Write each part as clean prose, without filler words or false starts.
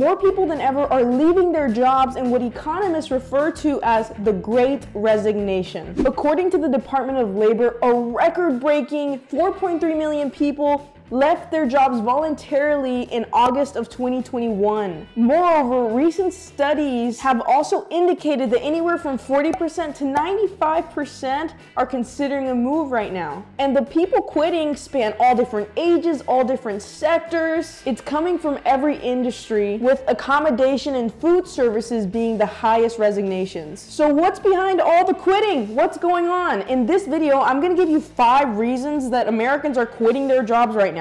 More people than ever are leaving their jobs in what economists refer to as the Great Resignation. According to the Department of Labor, a record-breaking 4.3 million people left their jobs voluntarily in August of 2021. Moreover, recent studies have also indicated that anywhere from 40% to 95% are considering a move right now. And the people quitting span all different ages, all different sectors. It's coming from every industry, with accommodation and food services being the highest resignations. So what's behind all the quitting? What's going on? In this video, I'm gonna give you 5 reasons that Americans are quitting their jobs right now.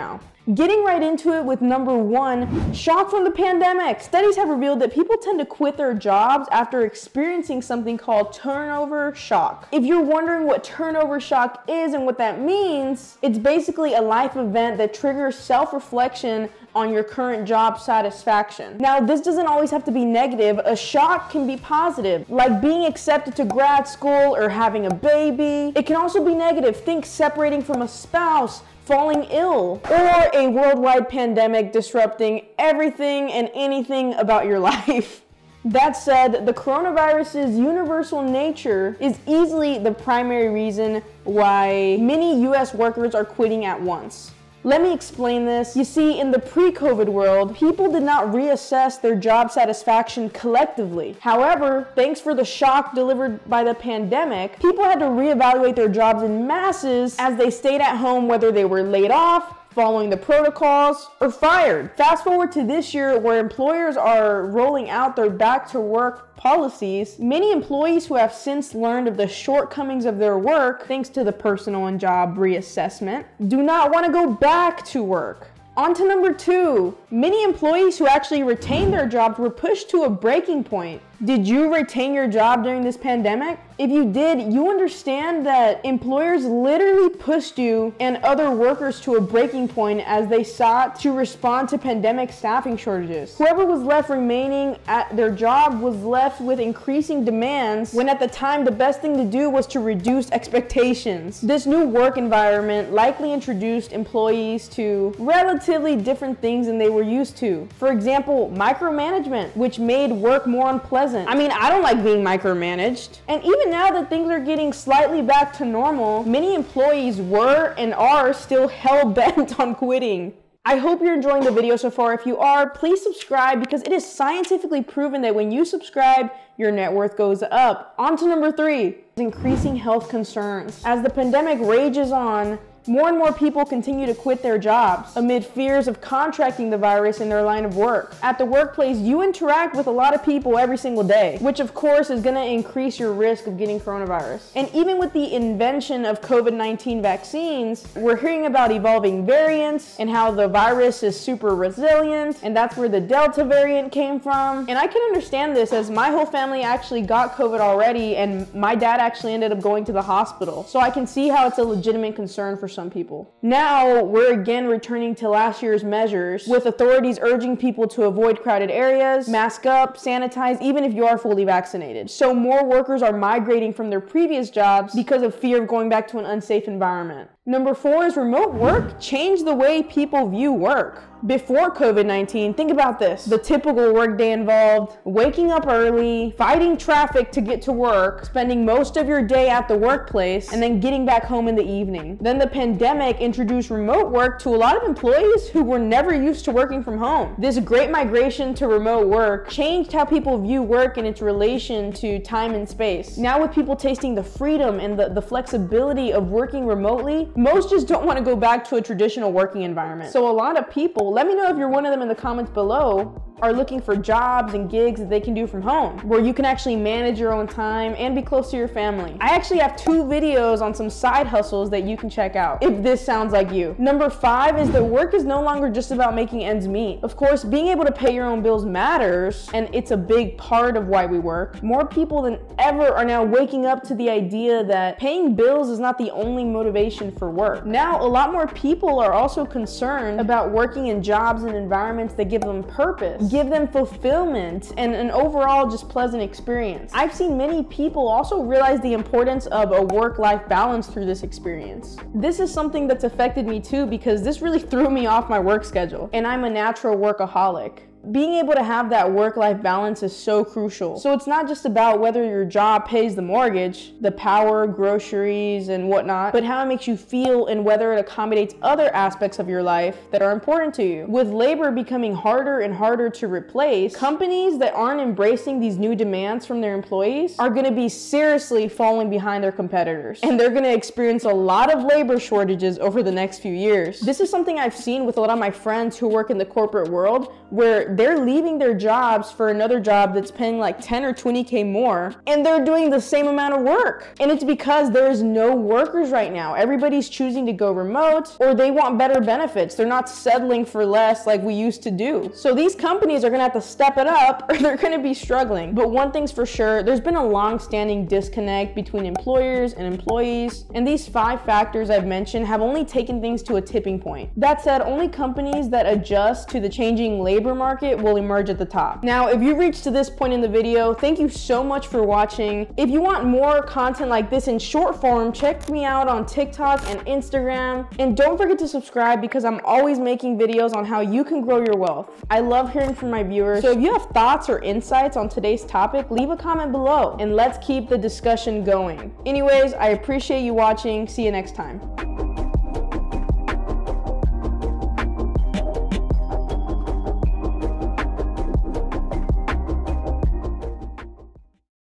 Getting right into it with number 1, shock from the pandemic. Studies have revealed that people tend to quit their jobs after experiencing something called turnover shock. If you're wondering what turnover shock is and what that means, it's basically a life event that triggers self-reflection on your current job satisfaction. Now, this doesn't always have to be negative. A shock can be positive, like being accepted to grad school or having a baby. It can also be negative. Think separating from a spouse, falling ill, or a worldwide pandemic disrupting everything and anything about your life. That said, the coronavirus's universal nature is easily the primary reason why many US workers are quitting at once. Let me explain this. You see, in the pre-COVID world, people did not reassess their job satisfaction collectively. However, thanks for the shock delivered by the pandemic, people had to reevaluate their jobs in masses as they stayed at home, whether they were laid off, following the protocols, or fired. Fast forward to this year, where employers are rolling out their back to work policies. Many employees who have since learned of the shortcomings of their work, thanks to the personal and job reassessment, do not want to go back to work. On to number 2, many employees who actually retained their jobs were pushed to a breaking point. Did you retain your job during this pandemic? If you did, you understand that employers literally pushed you and other workers to a breaking point as they sought to respond to pandemic staffing shortages. Whoever was left remaining at their job was left with increasing demands, when at the time the best thing to do was to reduce expectations. This new work environment likely introduced employees to relatively different things than they were used to. For example, micromanagement, which made work more unpleasant. I mean, I don't like being micromanaged. And even now that things are getting slightly back to normal, many employees were and are still hell-bent on quitting. I hope you're enjoying the video so far. If you are, please subscribe, because it is scientifically proven that when you subscribe, your net worth goes up. On to number 3, increasing health concerns. As the pandemic rages on, more and more people continue to quit their jobs amid fears of contracting the virus in their line of work. At the workplace, you interact with a lot of people every single day, which of course is going to increase your risk of getting coronavirus. And even with the invention of COVID-19 vaccines, we're hearing about evolving variants and how the virus is super resilient, and that's where the Delta variant came from. And I can understand this, as my whole family actually got COVID already, and my dad actually ended up going to the hospital. So I can see how it's a legitimate concern for some people. Now, we're again returning to last year's measures, with authorities urging people to avoid crowded areas, mask up, sanitize, even if you are fully vaccinated. So more workers are migrating from their previous jobs because of fear of going back to an unsafe environment. Number 4 is remote work changed the way people view work. Before COVID-19, think about this. The typical workday involved waking up early, fighting traffic to get to work, spending most of your day at the workplace, and then getting back home in the evening. Then the pandemic introduced remote work to a lot of employees who were never used to working from home. This great migration to remote work changed how people view work and its relation to time and space. Now, with people tasting the freedom and the flexibility of working remotely, most just don't want to go back to a traditional working environment. So a lot of people, let me know if you're one of them in the comments below, are looking for jobs and gigs that they can do from home, where you can actually manage your own time and be close to your family. I actually have 2 videos on some side hustles that you can check out if this sounds like you. Number 5 is that work is no longer just about making ends meet. Of course, being able to pay your own bills matters, and it's a big part of why we work. More people than ever are now waking up to the idea that paying bills is not the only motivation for work. Now, a lot more people are also concerned about working in jobs and environments that give them purpose, give them fulfillment, and an overall just pleasant experience. I've seen many people also realize the importance of a work-life balance through this experience. This is something that's affected me too, because this really threw me off my work schedule, and I'm a natural workaholic. Being able to have that work-life balance is so crucial. So it's not just about whether your job pays the mortgage, the power, groceries, and whatnot, but how it makes you feel and whether it accommodates other aspects of your life that are important to you. With labor becoming harder and harder to replace, companies that aren't embracing these new demands from their employees are going to be seriously falling behind their competitors. And they're going to experience a lot of labor shortages over the next few years. This is something I've seen with a lot of my friends who work in the corporate world, where they're leaving their jobs for another job that's paying like 10 or 20K more, and they're doing the same amount of work. And it's because there's no workers right now. Everybody's choosing to go remote, or they want better benefits. They're not settling for less like we used to do. So these companies are gonna have to step it up or they're gonna be struggling. But one thing's for sure, there's been a long-standing disconnect between employers and employees, and these 5 factors I've mentioned have only taken things to a tipping point. That said, only companies that adjust to the changing labor market will emerge at the top. Now, if you reached to this point in the video, thank you so much for watching. If you want more content like this in short form, check me out on TikTok and Instagram. And don't forget to subscribe because I'm always making videos on how you can grow your wealth. I love hearing from my viewers. So if you have thoughts or insights on today's topic, leave a comment below and let's keep the discussion going. Anyways, I appreciate you watching. See you next time.